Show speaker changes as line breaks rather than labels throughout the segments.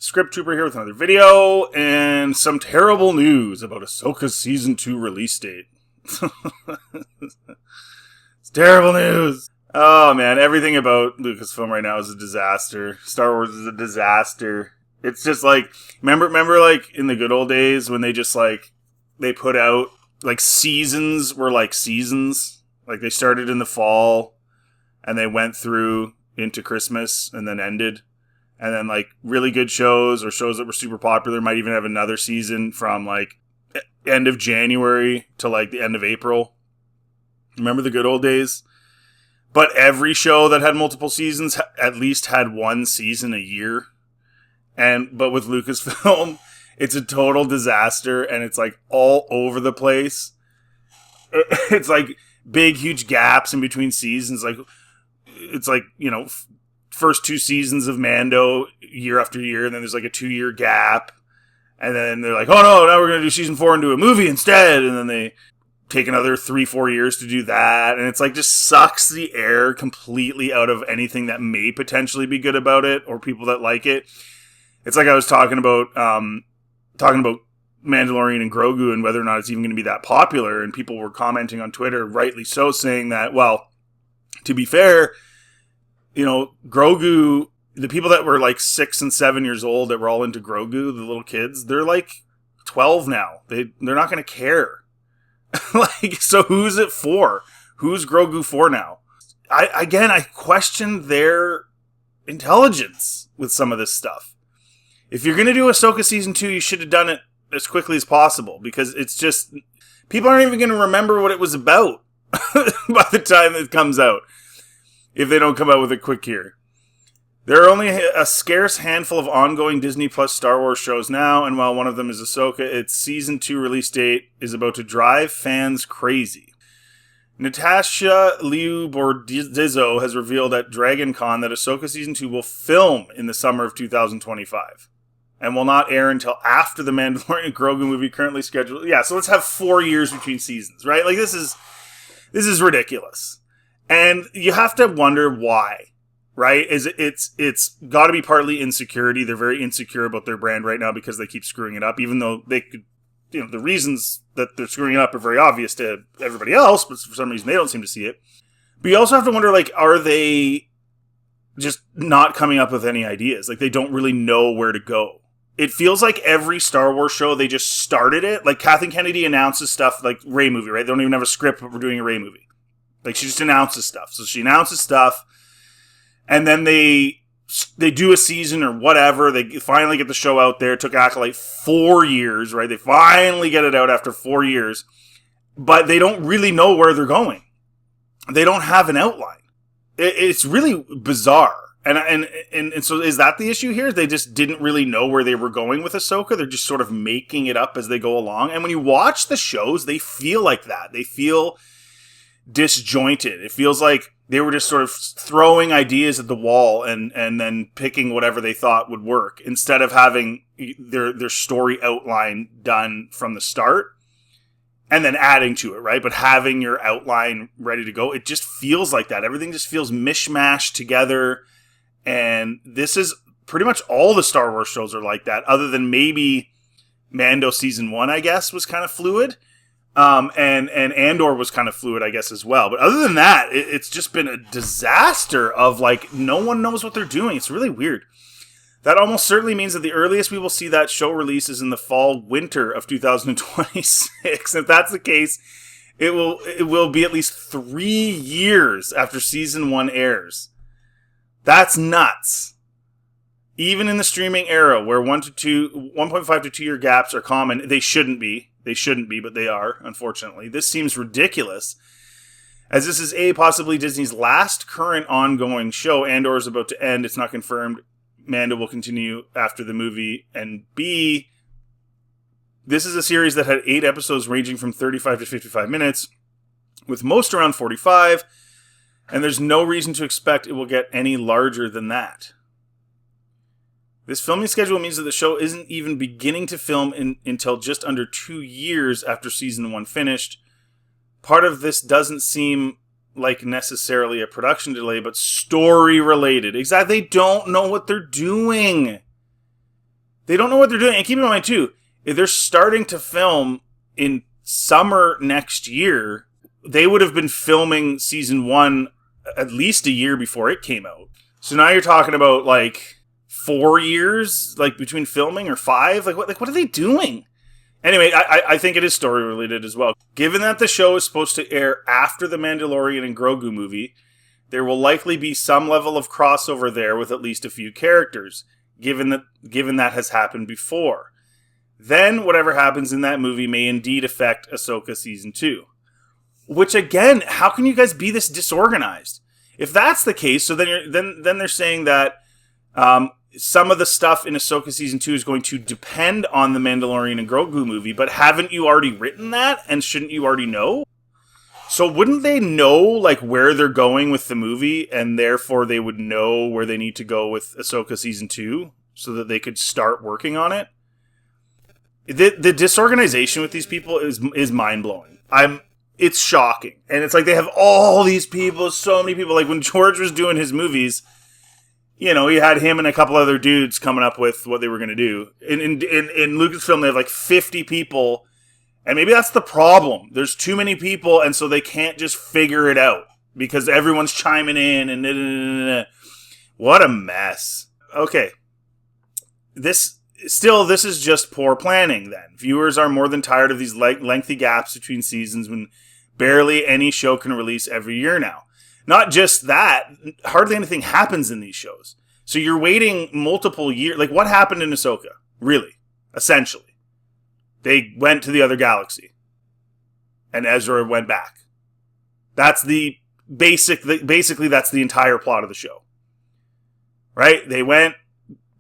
Script Trooper here with another video and some terrible news about Ahsoka's Season 2 release date. It's terrible news. Oh man, everything about Lucasfilm right now is a disaster. Star Wars is a disaster. It's just like, remember like in the good old days when they just like, they put out, like seasons were like seasons. Like they started in the fall and they went through into Christmas and then ended. And then, like, really good shows or shows that were super popular might even have another season from, like, end of January to, like, the end of April. Remember the good old days? But every show that had multiple seasons at least had one season a year. But with Lucasfilm, it's a total disaster, and it's, like, all over the place. It's, like, big, huge gaps in between seasons. Like, it's, like, you know, first two seasons of Mando year after year, and then there's like a 2-year gap, and then they're like, oh no, now we're going to do season 4 and do a movie instead, and then they take another 3-4 years to do that, and it's like just sucks the air completely out of anything that may potentially be good about it or people that like it. It's like I was talking about Mandalorian and Grogu and whether or not it's even going to be that popular, and people were commenting on Twitter, rightly so, saying that, well, to be fair, you know, Grogu, the people that were like 6 and 7 years old that were all into Grogu, the little kids, they're like 12 now. They're not going to care. Like, so who's it for? Who's Grogu for now? I question their intelligence with some of this stuff. If you're going to do Ahsoka Season 2, you should have done it as quickly as possible, because it's just, people aren't even going to remember what it was about by the time it comes out. If they don't come out with it quick here. There are only a scarce handful of ongoing Disney Plus Star Wars shows now, and while one of them is Ahsoka, its Season 2 release date is about to drive fans crazy. Natasha Liu Bordizzo has revealed at Dragon Con that Ahsoka Season 2 will film in the summer of 2025, and will not air until after the Mandalorian and Grogu movie currently scheduled. Yeah, so let's have 4 years between seasons, right? Like, this is ridiculous. And you have to wonder why, right? It's got to be partly insecurity. They're very insecure about their brand right now because they keep screwing it up, even though they could, you know, the reasons that they're screwing it up are very obvious to everybody else, but for some reason they don't seem to see it. But you also have to wonder, like, are they just not coming up with any ideas? Like, they don't really know where to go. It feels like every Star Wars show, they just started it. Like, Kathleen Kennedy announces stuff like Rey movie, right? They don't even have a script, but we're doing a Rey movie. Like, she just announces stuff. So she announces stuff, and then they do a season or whatever. They finally get the show out there. It took Acolyte 4 years, right? They finally get it out after 4 years. But they don't really know where they're going. They don't have an outline. It's really bizarre. And so is that the issue here? They just didn't really know where they were going with Ahsoka. They're just sort of making it up as they go along. And when you watch the shows, they feel like that. They feel disjointed. It feels like they were just sort of throwing ideas at the wall and then picking whatever they thought would work instead of having their story outline done from the start and then adding to it, right? But having your outline ready to go, it just feels like that. Everything just feels mishmashed together, and this is pretty much all the Star Wars shows are like that, other than maybe Mando Season 1, I guess, was kind of fluid. And Andor was kind of fluid, I guess, as well. But other than that, it's just been a disaster of, like, no one knows what they're doing. It's really weird. That almost certainly means that the earliest we will see that show release is in the fall-winter of 2026. If that's the case, it will be at least 3 years after Season 1 airs. That's nuts. Even in the streaming era, where 1.5 to 2 year gaps are common, they shouldn't be. They shouldn't be, but they are, unfortunately. This seems ridiculous, as this is A, possibly Disney's last current ongoing show. Andor is about to end. It's not confirmed. Mando will continue after the movie. And B, this is a series that had 8 episodes ranging from 35 to 55 minutes, with most around 45, and there's no reason to expect it will get any larger than that. This filming schedule means that the show isn't even beginning to film until just under 2 years after Season 1 finished. Part of this doesn't seem like necessarily a production delay, but story related. Exactly. They don't know what they're doing. They don't know what they're doing. And keep in mind, too, if they're starting to film in summer next year, they would have been filming season 1 at least a year before it came out. So now you're talking about, like, 4 years, like, between filming, or 5? Like, what are they doing? Anyway, I think it is story-related as well. Given that the show is supposed to air after the Mandalorian and Grogu movie, there will likely be some level of crossover there with at least a few characters, given that has happened before. Then, whatever happens in that movie may indeed affect Ahsoka Season 2. Which, again, how can you guys be this disorganized? If that's the case, so then they're saying that some of the stuff in Ahsoka Season 2 is going to depend on the Mandalorian and Grogu movie, but haven't you already written that? And shouldn't you already know? So wouldn't they know, like, where they're going with the movie, and therefore they would know where they need to go with Ahsoka Season 2, so that they could start working on it? The disorganization with these people is mind-blowing. It's shocking. And it's like they have all these people, so many people. Like, when George was doing his movies, you know, he had him and a couple other dudes coming up with what they were going to do. In Lucasfilm, they have like 50 people, and maybe that's the problem. There's too many people, and so they can't just figure it out because everyone's chiming in, and what a mess. Okay. This is just poor planning, then. Viewers are more than tired of these lengthy gaps between seasons when barely any show can release every year now. Not just that, hardly anything happens in these shows. So you're waiting multiple years. Like, what happened in Ahsoka? Really? Essentially. They went to the other galaxy. And Ezra went back. That's basically that's the entire plot of the show. Right? They went,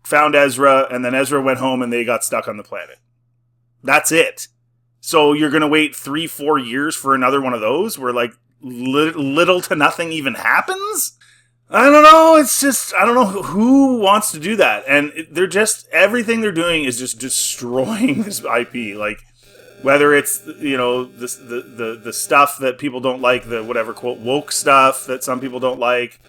found Ezra, and then Ezra went home and they got stuck on the planet. That's it. So you're going to wait 3-4 years for another one of those where, like, little to nothing even happens? I don't know. It's just, I don't know who wants to do that. And everything they're doing is just destroying this IP. Like, whether it's, you know, the stuff that people don't like, the whatever, quote, woke stuff that some people don't like,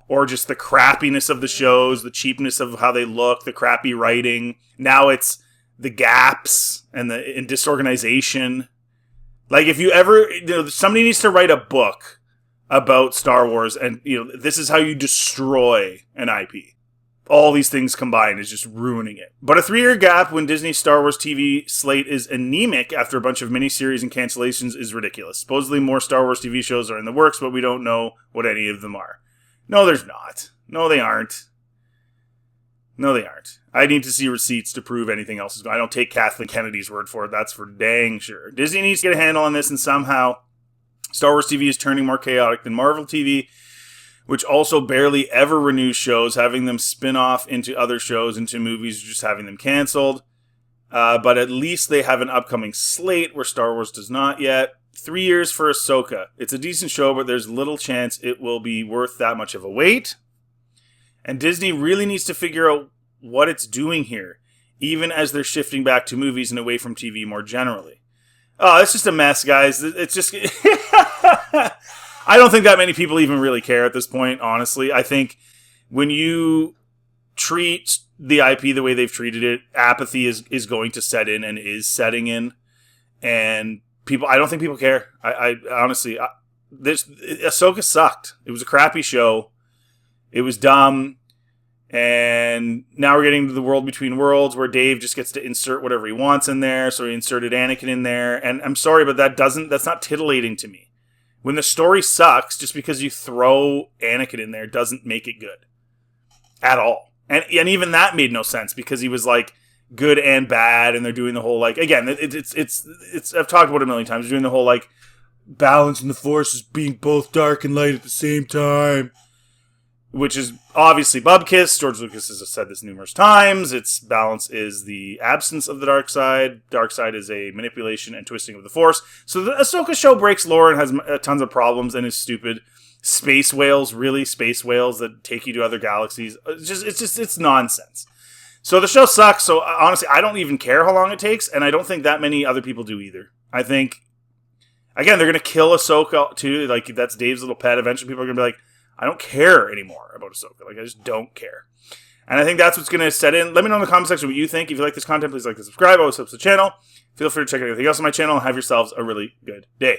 or just the crappiness of the shows, the cheapness of how they look, the crappy writing. Now it's the gaps and disorganization. Like, if you ever, you know, somebody needs to write a book about Star Wars, and, you know, this is how you destroy an IP. All these things combined is just ruining it. But a 3-year gap when Disney's Star Wars TV slate is anemic after a bunch of miniseries and cancellations is ridiculous. Supposedly more Star Wars TV shows are in the works, but we don't know what any of them are. No, there's not. No, they aren't. No, they aren't. I need to see receipts to prove anything else is going on. I don't take Kathleen Kennedy's word for it. That's for dang sure. Disney needs to get a handle on this, and somehow Star Wars TV is turning more chaotic than Marvel TV, which also barely ever renews shows, having them spin off into other shows, into movies, just having them canceled. But at least they have an upcoming slate where Star Wars does not yet. 3 years for Ahsoka. It's a decent show, but there's little chance it will be worth that much of a wait. And Disney really needs to figure out what it's doing here, even as they're shifting back to movies and away from TV more generally. Oh, it's just a mess, guys. It's just... I don't think that many people even really care at this point, honestly. I think when you treat the IP the way they've treated it, apathy is going to set in and is setting in. And I don't think people care. I honestly... Ahsoka sucked. It was a crappy show. It was dumb. And now we're getting to the World Between Worlds where Dave just gets to insert whatever he wants in there. So he inserted Anakin in there. And I'm sorry, but that's not titillating to me. When the story sucks, just because you throw Anakin in there doesn't make it good. At all. And even that made no sense because he was like good and bad, and they're doing the whole, like, again, it's I've talked about it a million times, doing the whole, like, balance in the Force is being both dark and light at the same time. Which is obviously bubkiss. George Lucas has said this numerous times. Its balance is the absence of the dark side. Dark side is a manipulation and twisting of the Force. So the Ahsoka show breaks lore and has tons of problems and is stupid. Space whales, really? Space whales that take you to other galaxies. It's nonsense. So the show sucks. So honestly, I don't even care how long it takes, and I don't think that many other people do either. I think, again, they're going to kill Ahsoka too. Like, that's Dave's little pet. Eventually people are going to be like, I don't care anymore about Ahsoka. Like, I just don't care. And I think that's what's going to set in. Let me know in the comment section what you think. If you like this content, please like and subscribe. Always helps the channel. Feel free to check out anything else on my channel. Have yourselves a really good day.